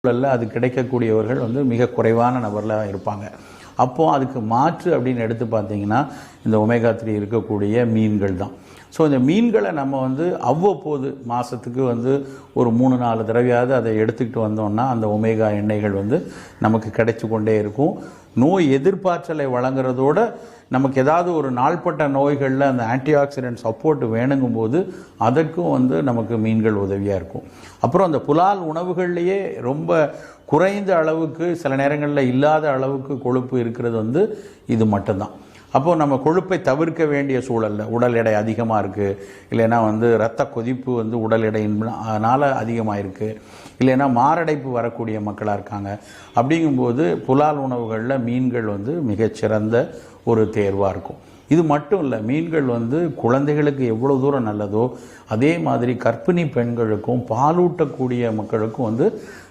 சூழலில் அது கிடைக்கக்கூடியவர்கள் வந்து மிக குறைவான நபரில் இருப்பாங்க. அப்போது அதுக்கு மாற்று அப்படின்னு எடுத்து பார்த்தீங்கன்னா இந்த ஒமேகா 3 இருக்கக்கூடிய மீன்கள் தான். ஸோ இந்த மீன்களை நம்ம வந்து அவ்வப்போது மாதத்துக்கு வந்து ஒரு 3-4 தடவையாவது அதை எடுத்துக்கிட்டு வந்தோம்னா அந்த ஒமேகா எண்ணெய்கள் வந்து நமக்கு கிடைச்சி கொண்டே இருக்கும். நோய் எதிர்ப்பாற்றலை வழங்குறதோட நமக்கு ஏதாவது ஒரு நாள்பட்ட நோய்களில் அந்த ஆன்டி ஆக்சிடென்ட் சப்போர்ட் வேணுங்கும்போது அதற்கும் வந்து நமக்கு மீன்கள் உதவியாக இருக்கும். அப்புறம் அந்த புலால் உணவுகள்லேயே ரொம்ப குறைந்த அளவுக்கு சில நேரங்களில் இல்லாத அளவுக்கு கொழுப்பு இருக்கிறது வந்து இது மட்டும்தான். அப்போது நம்ம கொழுப்பை தவிர்க்க வேண்டிய சூழலில் உடல் எடை அதிகமாக இருக்குது, இல்லைன்னா வந்து இரத்த கொதிப்பு வந்து உடல் எடையினால் அதிகமாக இருக்குது, இல்லைன்னா மாரடைப்பு வரக்கூடிய மக்களாக இருக்காங்க. அப்படிங்கும்போது புலால் உணவுகளில் மீன்கள் வந்து மிகச்சிறந்த ஒரு தேர்வாக இருக்கும். இது மட்டும் இல்லை, மீன்கள் வந்து குழந்தைகளுக்கு எவ்வளோ தூரம் நல்லதோ அதே மாதிரி கர்ப்பிணி பெண்களுக்கும் பாலூட்டக்கூடிய மக்களுக்கும் வந்து